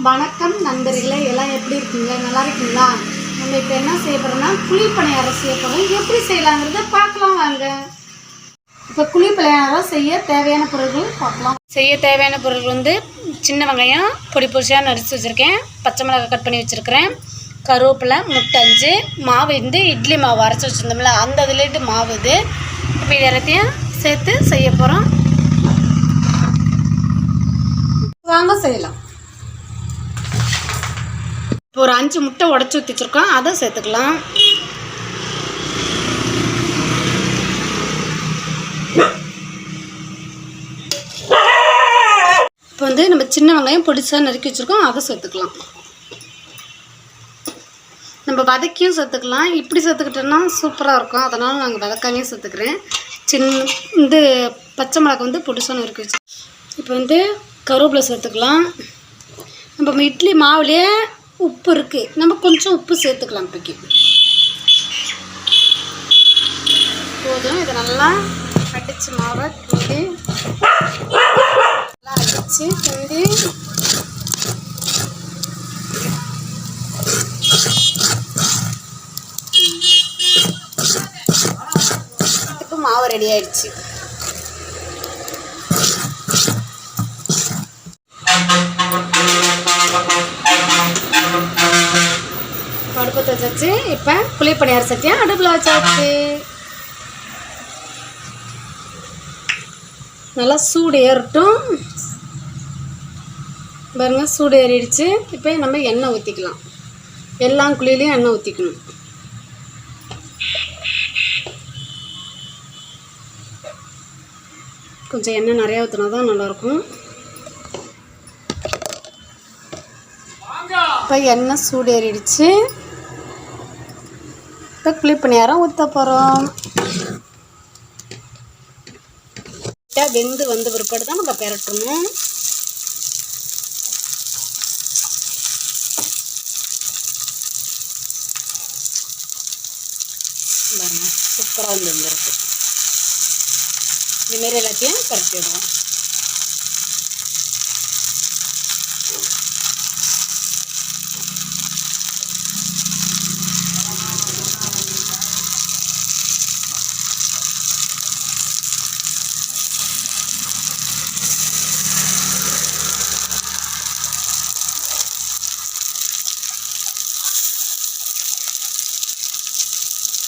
வணக்கம் நண்பர்களே, எல்லாம் எப்படி இருக்கீங்க? நல்லா இருக்கீங்களா? நம்ம இப்போ என்ன செய்ய போகிறோம்னா குழி பணியாரம் செய்ய போகிறோம். எப்படி செய்யலாங்கிறத பார்க்கலாம் வாங்க. இப்போ குழி பணியாரம் செய்ய தேவையான பொருட்கள் பார்க்கலாம். செய்ய தேவையான பொருட்கள் வந்து சின்ன வெங்காயம் பொடி பொடியாக நறுத்து வச்சுருக்கேன், பச்சை மிளகாய் கட் பண்ணி வச்சுருக்கிறேன், கருவேப்பிலை, முட்டை 5, மாவு வந்து இட்லி மாவு அரைச்சி வச்சுருந்தோம்ல அந்த இதுலேட்டு மாவு இது. இப்போ இது எல்லாத்தையும் சேர்த்து செய்ய போகிறோம். வாங்க செய்யலாம். இப்போ ஒரு 5 முட்டை உடச்சி ஊற்றி வச்சுருக்கோம், அதை சேர்த்துக்கலாம். இப்போ வந்து நம்ம சின்ன வெங்காயம் பொடிசாக நறுக்கி வச்சுருக்கோம், அதை சேர்த்துக்கலாம். நம்ம வதக்கியும் சேர்த்துக்கலாம். இப்படி சேர்த்துக்கிட்டோன்னா சூப்பராக இருக்கும், அதனால் நாங்கள் வதக்காமையும் சேர்த்துக்கிறேன். இந்த பச்சை மிளகாய் வந்து பொடிசாக நறுக்கி வச்சு இப்போ வந்து கருவேப்பிலை சேர்த்துக்கலாம். நம்ம இட்லி மாவுலேயே உப்பு இருக்குது, நம்ம கொஞ்சம் உப்பு சேர்த்துக்கலாம். இப்போக்கி போதும். இதை நல்லா அடித்து மாவை கிண்டி நல்லா அடித்து கிண்டி இப்போ மாவு ரெடி ஆயிடுச்சு. அடுப்பத்தை வச்சாச்சு. இப்போ குழி பணியார சட்டியை அடுப்பில் வச்சாச்சு. நல்லா சூடு ஏறட்டும். பாருங்க, சூடு ஏறிடுச்சு. இப்போ நம்ம எண்ணெய் ஊற்றிக்கலாம். எல்லா குழியிலையும் எண்ணெய் ஊற்றிக்கணும். கொஞ்சம் எண்ணெய் நிறையா ஊற்றினா தான் நல்லாயிருக்கும். இப்போ எண்ணெய் சூடு ஏறிடுச்சு. இப்போ குழி பணியாரம் ஊற்ற போகிறோம். வெந்து வந்த பிற்பாடு தான் நம்ம பெரட்டணும். பாருங்க, சூப்பராக வந்துருக்கு. இதுமாரி எல்லாத்தையும் பரட்டிடுவோம்.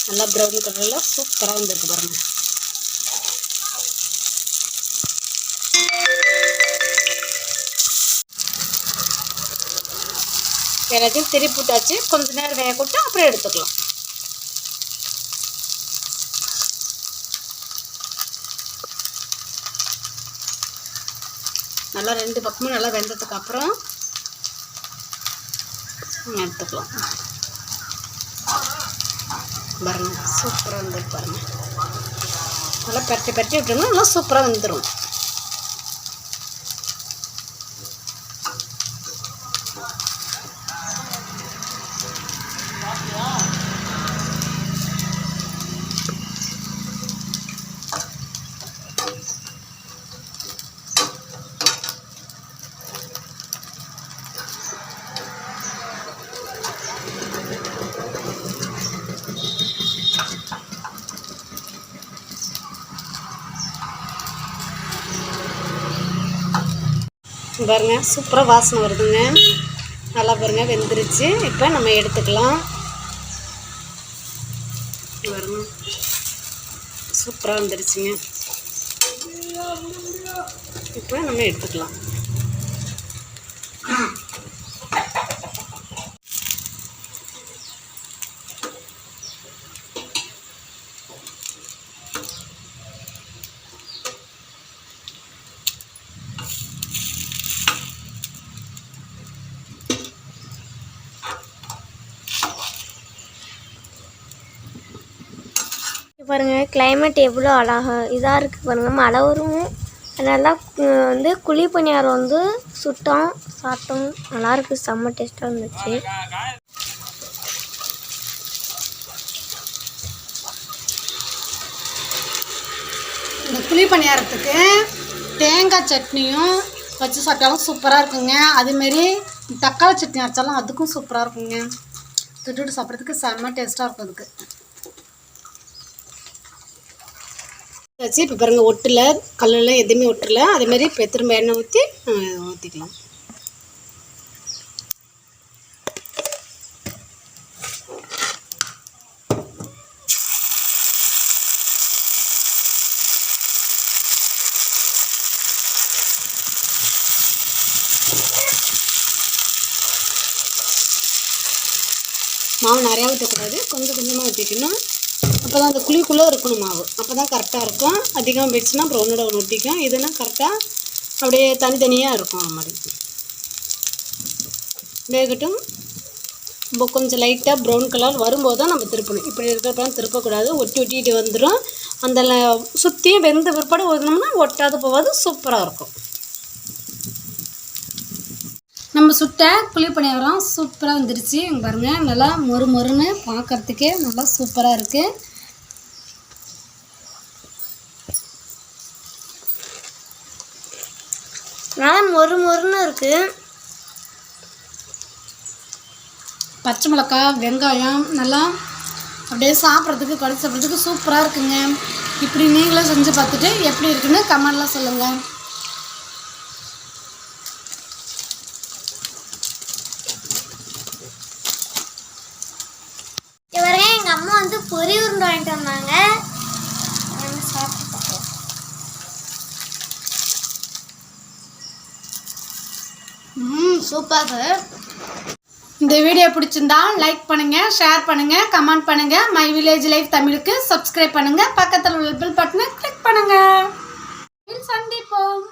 நல்லா ப்ரௌன் கலரில் சூப்பராக வந்துருக்கு பாருங்கள். எல்லாத்தையும் திருப்பி விட்டாச்சு. கொஞ்சம் நேரம் வேக விட்டு அப்புறம் எடுத்துக்கலாம். நல்லா 2 பக்கமும் நல்லா வெந்ததுக்கு அப்புறம் எடுத்துக்கலாம். பாருங்க, சூப்பராக வந்துருக்கு பாருங்க. நல்லா பரட்டி பரட்டி விட்டோம்னா நல்லா சூப்பராக வந்துடும். பாருங்க, சூப்பராக வாசனை வருதுங்க. நல்லா பாருங்க, வெந்துருச்சு. இப்போ நம்ம எடுத்துக்கலாம். பாருங்க, சூப்பராக வந்துருச்சுங்க. இப்போ நம்ம எடுத்துக்கலாம். பாருங்கள், கிளைமேட் எவ்வளோ அழகாக இதாக இருக்குது பாருங்கள். மழை வரும். அதனால வந்து குழி பணியாரம் வந்து சுட்டோம், சாப்பிட்டோம். நல்லாயிருக்கு, செம்ம டேஸ்ட்டாக இருந்துச்சு. இந்த குழி பணியாரத்துக்கு தேங்காய் சட்னியும் வச்சு சாப்பிட்டாலும் சூப்பராக இருக்குங்க. அதுமாரி தக்காளி சட்னி அரைச்சாலும் அதுக்கும் சூப்பராக இருக்குங்க. தொட்டுட்டு சாப்பிட்றதுக்கு செம்ம டேஸ்ட்டாக இருக்கும் அதுக்கு. வச்சு இப்போ பாருங்கள் ஒட்டில் கல்லெல்லாம் எதுவுமே ஒட்டல. அதேமாரி இப்போ திரும்ப எண்ணெய் ஊற்றி ஊற்றிக்கலாம். மாவு நிறையா ஊற்றக்கூடாது, கொஞ்சம் கொஞ்சமாக ஊற்றிக்கணும். அப்போ தான் அந்த குழிக்குள்ளே இருக்கணும் மாவு, அப்போ தான் கரெக்டாக இருக்கும். அதிகமாக போயிடுச்சுன்னா அப்புறம் ஒன்றோட ஒன்று ஊற்றிக்கும். இதுனா கரெக்டாக அப்படியே தனித்தனியாக இருக்கும். அது மாதிரி வேகட்டும். இப்போ கொஞ்சம் லைட்டாக ப்ரௌன் கலர் வரும்போது தான் நம்ம திருப்பணும். இப்படி இருக்கிறப்பெல்லாம் திருப்பக்கூடாது, ஒட்டிட்டு வந்துடும். அந்த சுற்றியும் வெந்த பிற்பாடு ஊற்றினோம்னா ஒட்டாது போகாது, சூப்பராக இருக்கும். நம்ம சுட்ட குழி பணியாரம் சூப்பராக வந்துருச்சு. இங்கே பாருங்கள், நல்லா மொறு மொறுன்னு பார்க்குறதுக்கே நல்லா சூப்பராக இருக்குது. நல்லா மொறு மொறுன்னு இருக்குது. பச்சை மிளகாய், வெங்காயம் நல்லா அப்படியே சாப்பிட்றதுக்கு கடிச்சு சாப்பிட்றதுக்கு சூப்பராக இருக்குங்க. இப்படி நீங்களும் செஞ்சு பார்த்துட்டு எப்படி இருக்குன்னு கமெண்ட்லாம் சொல்லுங்கள். எங்கள் அம்மா வந்து பொரி உருண்டை வாங்கிட்டு வந்தாங்க. சாப்பிட்டு பார்க்கலாம். சூப்பர். இந்த வீடியோ பிடிச்சிருந்தா லைக் பண்ணுங்கள், ஷேர் பண்ணுங்கள், கமெண்ட் பண்ணுங்கள். மை வில்லேஜ் லைஃப் தமிழுக்கு சப்ஸ்கிரைப் பண்ணுங்கள். பக்கத்தில் உள்ள பெல் பட்டனை கிளிக் பண்ணுங்கள். சந்திப்போம்.